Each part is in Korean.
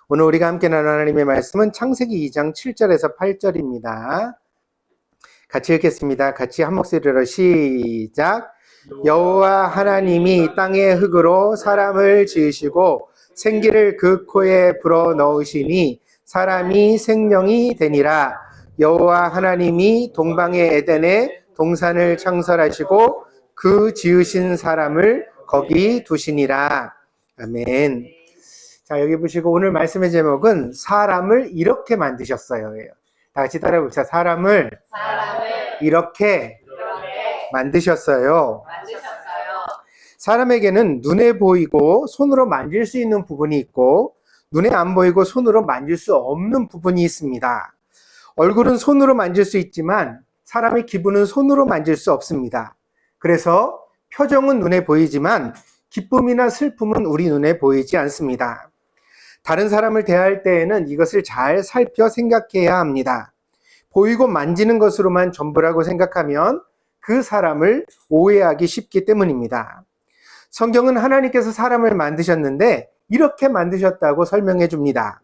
오늘 우리가 함께 나눌 하나님의 말씀은 창세기 2장 7절에서 8절입니다. 같이 읽겠습니다. 같이 한 목소리로 시작. 여호와 하나님이 땅의 흙으로 사람을 지으시고 생기를 그 코에 불어 넣으시니 사람이 생명이 되니라. 여호와 하나님이 동방의 에덴에 동산을 창설하시고 그 지으신 사람을 거기 두시니라. 아멘. 자, 여기 보시고 오늘 말씀의 제목은 사람을 이렇게 만드셨어요. 다 같이 따라해 봅시다. 사람을 이렇게 만드셨어요. 사람에게는 눈에 보이고 손으로 만질 수 있는 부분이 있고 눈에 안 보이고 손으로 만질 수 없는 부분이 있습니다. 얼굴은 손으로 만질 수 있지만 사람의 기분은 손으로 만질 수 없습니다. 그래서 표정은 눈에 보이지만 기쁨이나 슬픔은 우리 눈에 보이지 않습니다. 다른 사람을 대할 때에는 이것을 잘 살펴 생각해야 합니다. 보이고 만지는 것으로만 전부라고 생각하면 그 사람을 오해하기 쉽기 때문입니다. 성경은 하나님께서 사람을 만드셨는데 이렇게 만드셨다고 설명해 줍니다.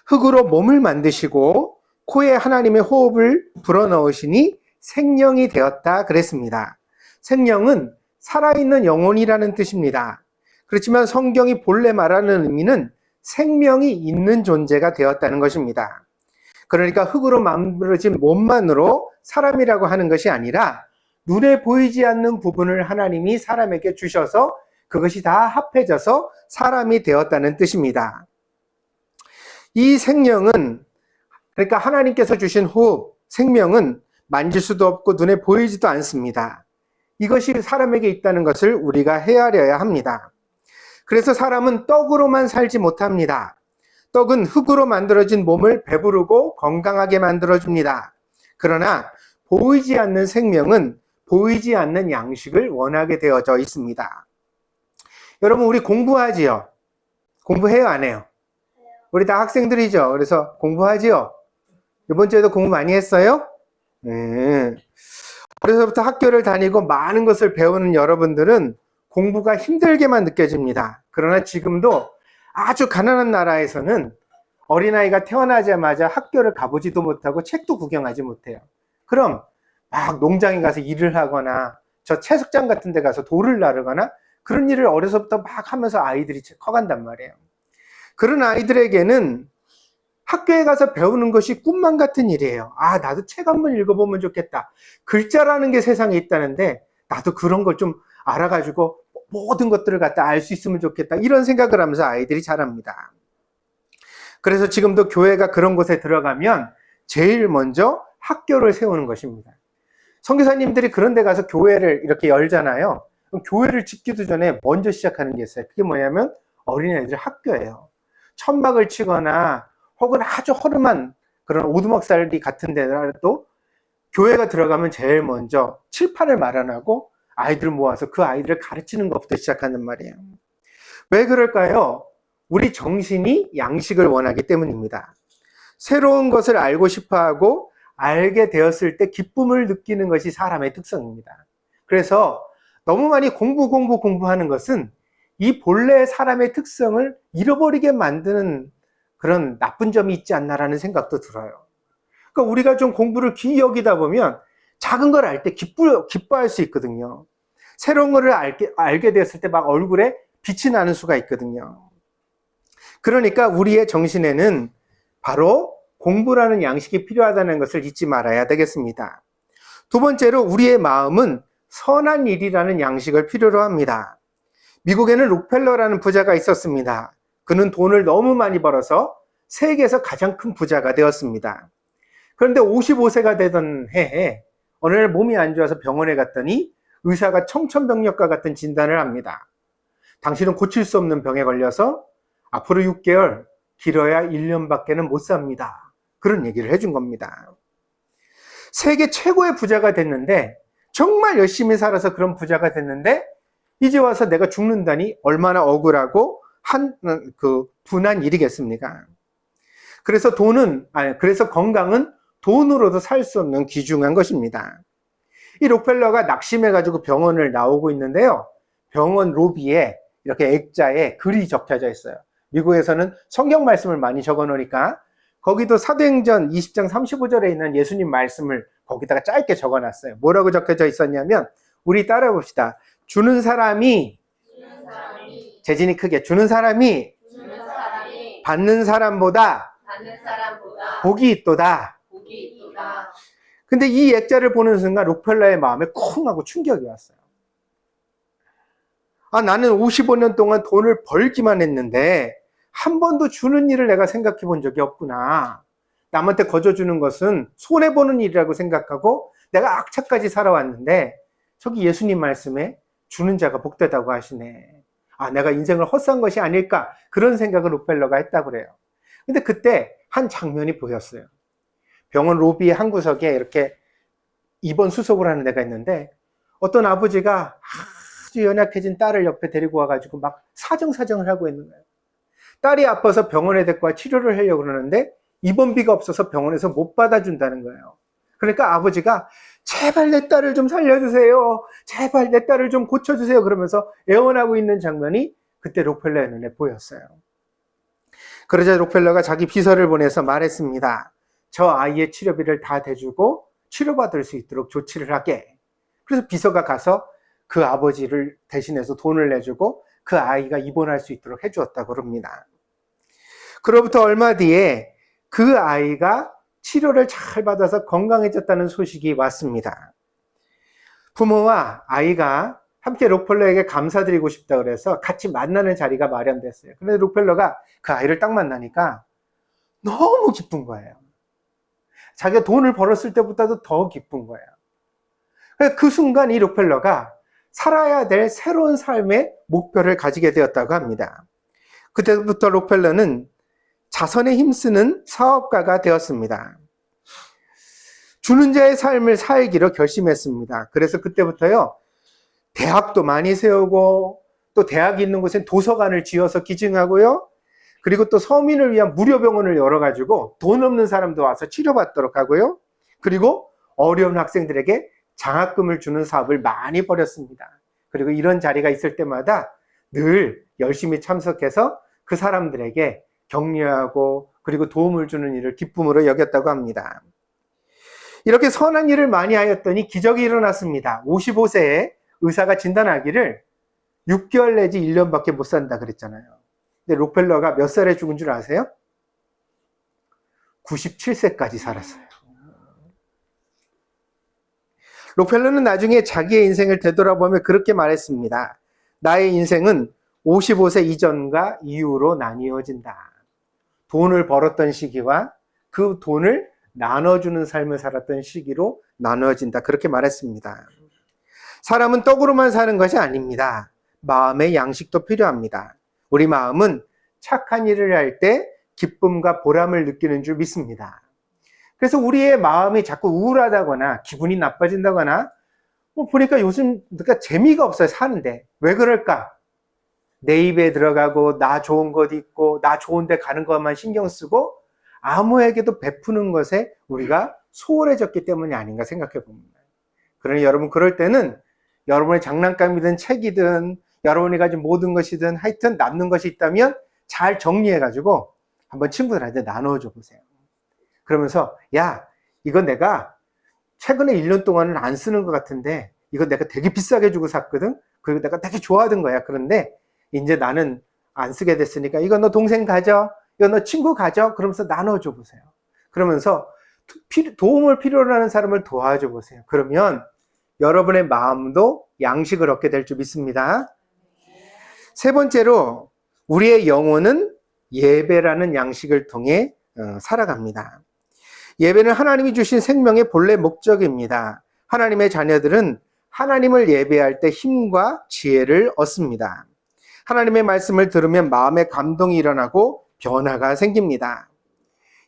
흙으로 몸을 만드시고 코에 하나님의 호흡을 불어넣으시니 생명이 되었다 그랬습니다. 생명은 살아있는 영혼이라는 뜻입니다. 그렇지만 성경이 본래 말하는 의미는 생명이 있는 존재가 되었다는 것입니다. 그러니까 흙으로 만들어진 몸만으로 사람이라고 하는 것이 아니라 눈에 보이지 않는 부분을 하나님이 사람에게 주셔서 그것이 다 합해져서 사람이 되었다는 뜻입니다. 이 생명은, 그러니까 하나님께서 주신 호흡, 생명은 만질 수도 없고 눈에 보이지도 않습니다. 이것이 사람에게 있다는 것을 우리가 헤아려야 합니다. 그래서 사람은 떡으로만 살지 못합니다. 떡은 흙으로 만들어진 몸을 배부르고 건강하게 만들어줍니다. 그러나 보이지 않는 생명은 보이지 않는 양식을 원하게 되어져 있습니다. 여러분, 우리 공부하지요? 공부해요, 안 해요? 우리 다 학생들이죠? 그래서 공부하지요? 이번 주에도 공부 많이 했어요? 네. 어려서부터 학교를 다니고 많은 것을 배우는 여러분들은 공부가 힘들게만 느껴집니다. 그러나 지금도 아주 가난한 나라에서는 어린아이가 태어나자마자 학교를 가보지도 못하고 책도 구경하지 못해요. 그럼 막 농장에 가서 일을 하거나 저 채석장 같은 데 가서 돌을 나르거나 그런 일을 어려서부터 막 하면서 아이들이 커간단 말이에요. 그런 아이들에게는 학교에 가서 배우는 것이 꿈만 같은 일이에요. 아, 나도 책 한번 읽어보면 좋겠다. 글자라는 게 세상에 있다는데 나도 그런 걸 좀 알아가지고 모든 것들을 갖다 알 수 있으면 좋겠다. 이런 생각을 하면서 아이들이 자랍니다. 그래서 지금도 교회가 그런 곳에 들어가면 제일 먼저 학교를 세우는 것입니다. 선교사님들이 그런 데 가서 교회를 이렇게 열잖아요. 그럼 교회를 짓기도 전에 먼저 시작하는 게 있어요. 그게 뭐냐면 어린애들 학교예요. 천막을 치거나 혹은 아주 허름한 그런 오두막살이 같은 데라도 교회가 들어가면 제일 먼저 칠판을 마련하고 아이들을 모아서 그 아이들을 가르치는 것부터 시작하는 말이에요. 왜 그럴까요? 우리 정신이 양식을 원하기 때문입니다. 새로운 것을 알고 싶어하고 알게 되었을 때 기쁨을 느끼는 것이 사람의 특성입니다. 그래서 너무 많이 공부하는 것은 이 본래 사람의 특성을 잃어버리게 만드는 그런 나쁜 점이 있지 않나라는 생각도 들어요. 그러니까 우리가 좀 공부를 귀히 여기다 보면 작은 걸 알 때 기뻐할 수 있거든요. 새로운 거를 알게 됐을 때 막 얼굴에 빛이 나는 수가 있거든요. 그러니까 우리의 정신에는 바로 공부라는 양식이 필요하다는 것을 잊지 말아야 되겠습니다. 두 번째로 우리의 마음은 선한 일이라는 양식을 필요로 합니다. 미국에는 록펠러라는 부자가 있었습니다. 그는 돈을 너무 많이 벌어서 세계에서 가장 큰 부자가 되었습니다. 그런데 55세가 되던 해에 어느 날 몸이 안 좋아서 병원에 갔더니 의사가 청천벽력과 같은 진단을 합니다. 당신은 고칠 수 없는 병에 걸려서 앞으로 6개월, 길어야 1년밖에는 못 삽니다. 그런 얘기를 해준 겁니다. 세계 최고의 부자가 됐는데 정말 열심히 살아서 그런 부자가 됐는데 이제 와서 내가 죽는다니 얼마나 억울하고 분한 일이겠습니까? 그래서 그래서 건강은 돈으로도 살 수 없는 귀중한 것입니다. 이 록펠러가 낙심해가지고 병원을 나오고 있는데요. 병원 로비에 이렇게 액자에 글이 적혀져 있어요. 미국에서는 성경 말씀을 많이 적어 놓으니까 거기도 사도행전 20장 35절에 있는 예수님 말씀을 거기다가 짧게 적어 놨어요. 뭐라고 적혀져 있었냐면, 우리 따라 봅시다. 주는 사람이, 재진이 크게, 주는 사람이 받는 사람보다 복이 있도다. 근데 이 액자를 보는 순간 록펠러의 마음에 쿵 하고 충격이 왔어요. 아, 나는 55년 동안 돈을 벌기만 했는데 한 번도 주는 일을 내가 생각해 본 적이 없구나. 남한테 거저주는 것은 손해보는 일이라고 생각하고 내가 악착까지 살아왔는데 저기 예수님 말씀에 주는 자가 복되다고 하시네. 아, 내가 인생을 헛산 것이 아닐까, 그런 생각을 록펠러가 했다고 그래요. 근데 그때 한 장면이 보였어요. 병원 로비의 한 구석에 이렇게 입원 수속을 하는 데가 있는데 어떤 아버지가 아주 연약해진 딸을 옆에 데리고 와가지고 막 사정사정을 하고 있는 거예요. 딸이 아파서 병원에 데리고 와 치료를 하려고 그러는데 입원비가 없어서 병원에서 못 받아준다는 거예요. 그러니까 아버지가 제발 내 딸을 좀 살려주세요. 제발 내 딸을 좀 고쳐주세요. 그러면서 애원하고 있는 장면이 그때 록펠러의 눈에 보였어요. 그러자 록펠러가 자기 비서를 보내서 말했습니다. 저 아이의 치료비를 다 대주고 치료받을 수 있도록 조치를 하게. 그래서 비서가 가서 그 아버지를 대신해서 돈을 내주고 그 아이가 입원할 수 있도록 해주었다고 합니다. 그로부터 얼마 뒤에 그 아이가 치료를 잘 받아서 건강해졌다는 소식이 왔습니다. 부모와 아이가 함께 록펠러에게 감사드리고 싶다 그래서 같이 만나는 자리가 마련됐어요. 그런데 록펠러가 그 아이를 딱 만나니까 너무 기쁜 거예요. 자기가 돈을 벌었을 때보다도 더 기쁜 거예요. 그 순간 이 록펠러가 살아야 될 새로운 삶의 목표를 가지게 되었다고 합니다. 그때부터 록펠러는 자선에 힘쓰는 사업가가 되었습니다. 주는 자의 삶을 살기로 결심했습니다. 그래서 그때부터요, 대학도 많이 세우고 또 대학이 있는 곳엔 도서관을 지어서 기증하고요, 그리고 또 서민을 위한 무료 병원을 열어가지고 돈 없는 사람도 와서 치료받도록 하고요, 그리고 어려운 학생들에게 장학금을 주는 사업을 많이 벌였습니다. 그리고 이런 자리가 있을 때마다 늘 열심히 참석해서 그 사람들에게 격려하고 그리고 도움을 주는 일을 기쁨으로 여겼다고 합니다. 이렇게 선한 일을 많이 하였더니 기적이 일어났습니다. 55세에 의사가 진단하기를 6개월 내지 1년밖에 못 산다 그랬잖아요. 근데 록펠러가 몇 살에 죽은 줄 아세요? 97세까지 살았어요. 록펠러는 나중에 자기의 인생을 되돌아보며 그렇게 말했습니다. 나의 인생은 55세 이전과 이후로 나뉘어진다. 돈을 벌었던 시기와 그 돈을 나눠주는 삶을 살았던 시기로 나눠진다. 그렇게 말했습니다. 사람은 떡으로만 사는 것이 아닙니다. 마음의 양식도 필요합니다. 우리 마음은 착한 일을 할 때 기쁨과 보람을 느끼는 줄 믿습니다. 그래서 우리의 마음이 자꾸 우울하다거나 기분이 나빠진다거나 보니까 요즘 그러니까 재미가 없어요, 사는데. 왜 그럴까? 내 입에 들어가고 나 좋은 것 있고 나 좋은 데 가는 것만 신경 쓰고 아무에게도 베푸는 것에 우리가 소홀해졌기 때문이 아닌가 생각해 봅니다. 그러니 여러분, 그럴 때는 여러분의 장난감이든 책이든 여러분이 가진 모든 것이든 하여튼 남는 것이 있다면 잘 정리해가지고 한번 친구들한테 나눠줘 보세요. 그러면서 야, 이거 내가 최근에 1년 동안은 안 쓰는 것 같은데 이거 내가 되게 비싸게 주고 샀거든. 그리고 내가 되게 좋아하던 거야. 그런데 이제 나는 안 쓰게 됐으니까 이거 너 동생 가져, 이거 너 친구 가져. 그러면서 나눠줘 보세요. 그러면서 도움을 필요로 하는 사람을 도와줘 보세요. 그러면 여러분의 마음도 양식을 얻게 될 줄 믿습니다. 세 번째로, 우리의 영혼은 예배라는 양식을 통해 살아갑니다. 예배는 하나님이 주신 생명의 본래 목적입니다. 하나님의 자녀들은 하나님을 예배할 때 힘과 지혜를 얻습니다. 하나님의 말씀을 들으면 마음에 감동이 일어나고 변화가 생깁니다.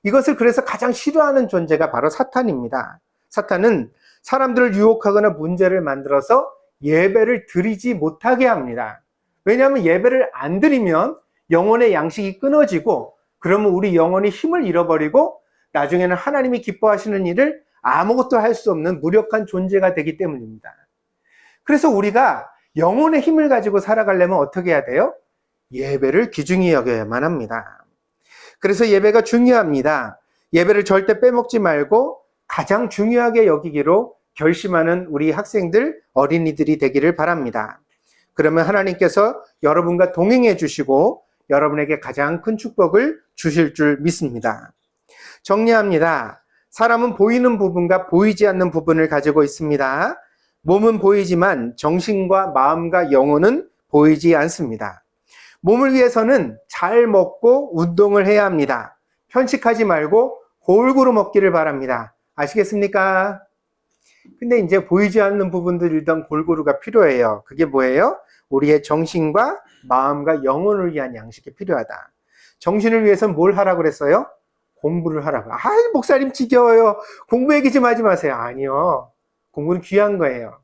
이것을 그래서 가장 싫어하는 존재가 바로 사탄입니다. 사탄은 사람들을 유혹하거나 문제를 만들어서 예배를 드리지 못하게 합니다. 왜냐하면 예배를 안 드리면 영혼의 양식이 끊어지고 그러면 우리 영혼이 힘을 잃어버리고 나중에는 하나님이 기뻐하시는 일을 아무것도 할 수 없는 무력한 존재가 되기 때문입니다. 그래서 우리가 영혼의 힘을 가지고 살아가려면 어떻게 해야 돼요? 예배를 귀중히 여겨야만 합니다. 그래서 예배가 중요합니다. 예배를 절대 빼먹지 말고 가장 중요하게 여기기로 결심하는 우리 학생들, 어린이들이 되기를 바랍니다. 그러면 하나님께서 여러분과 동행해 주시고 여러분에게 가장 큰 축복을 주실 줄 믿습니다. 정리합니다. 사람은 보이는 부분과 보이지 않는 부분을 가지고 있습니다. 몸은 보이지만 정신과 마음과 영혼은 보이지 않습니다. 몸을 위해서는 잘 먹고 운동을 해야 합니다. 편식하지 말고 골고루 먹기를 바랍니다. 아시겠습니까? 근데 이제 보이지 않는 부분들 일단 골고루가 필요해요. 그게 뭐예요? 우리의 정신과 마음과 영혼을 위한 양식이 필요하다. 정신을 위해서는 뭘 하라고 그랬어요? 공부를 하라고. 목사님 지겨워요. 공부 얘기 좀 하지 마세요. 아니요. 공부는 귀한 거예요.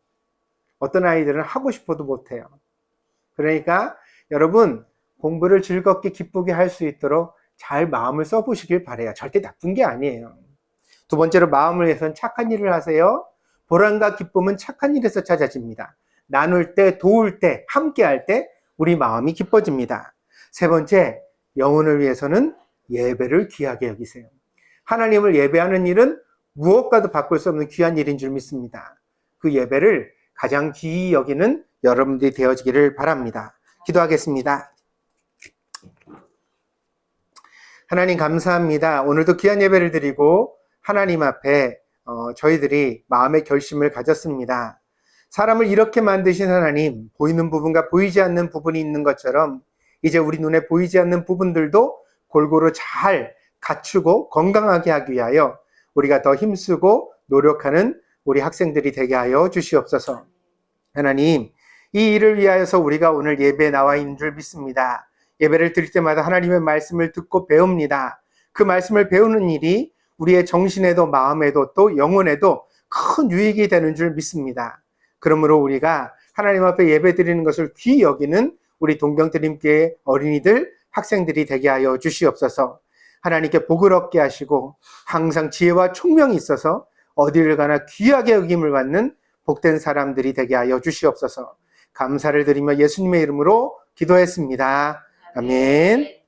어떤 아이들은 하고 싶어도 못해요. 그러니까 여러분 공부를 즐겁게 기쁘게 할 수 있도록 잘 마음을 써보시길 바래요. 절대 나쁜 게 아니에요. 두 번째로 마음을 위해서는 착한 일을 하세요. 보람과 기쁨은 착한 일에서 찾아집니다. 나눌 때, 도울 때, 함께 할 때 우리 마음이 기뻐집니다. 세 번째, 영혼을 위해서는 예배를 귀하게 여기세요. 하나님을 예배하는 일은 무엇과도 바꿀 수 없는 귀한 일인 줄 믿습니다. 그 예배를 가장 귀히 여기는 여러분들이 되어지기를 바랍니다. 기도하겠습니다. 하나님 감사합니다. 오늘도 귀한 예배를 드리고 하나님 앞에 저희들이 마음의 결심을 가졌습니다. 사람을 이렇게 만드신 하나님, 보이는 부분과 보이지 않는 부분이 있는 것처럼 이제 우리 눈에 보이지 않는 부분들도 골고루 잘 갖추고 건강하게 하기 위하여 우리가 더 힘쓰고 노력하는 우리 학생들이 되게 하여 주시옵소서. 하나님, 이 일을 위하여서 우리가 오늘 예배에 나와 있는 줄 믿습니다. 예배를 드릴 때마다 하나님의 말씀을 듣고 배웁니다. 그 말씀을 배우는 일이 우리의 정신에도 마음에도 또 영혼에도 큰 유익이 되는 줄 믿습니다. 그러므로 우리가 하나님 앞에 예배 드리는 것을 귀히 여기는 우리 동병드림교회 어린이들, 학생들이 되게 하여 주시옵소서. 하나님께 복을 얻게 하시고 항상 지혜와 총명이 있어서 어디를 가나 귀하게 여김을 받는 복된 사람들이 되게 하여 주시옵소서. 감사를 드리며 예수님의 이름으로 기도했습니다. 아멘.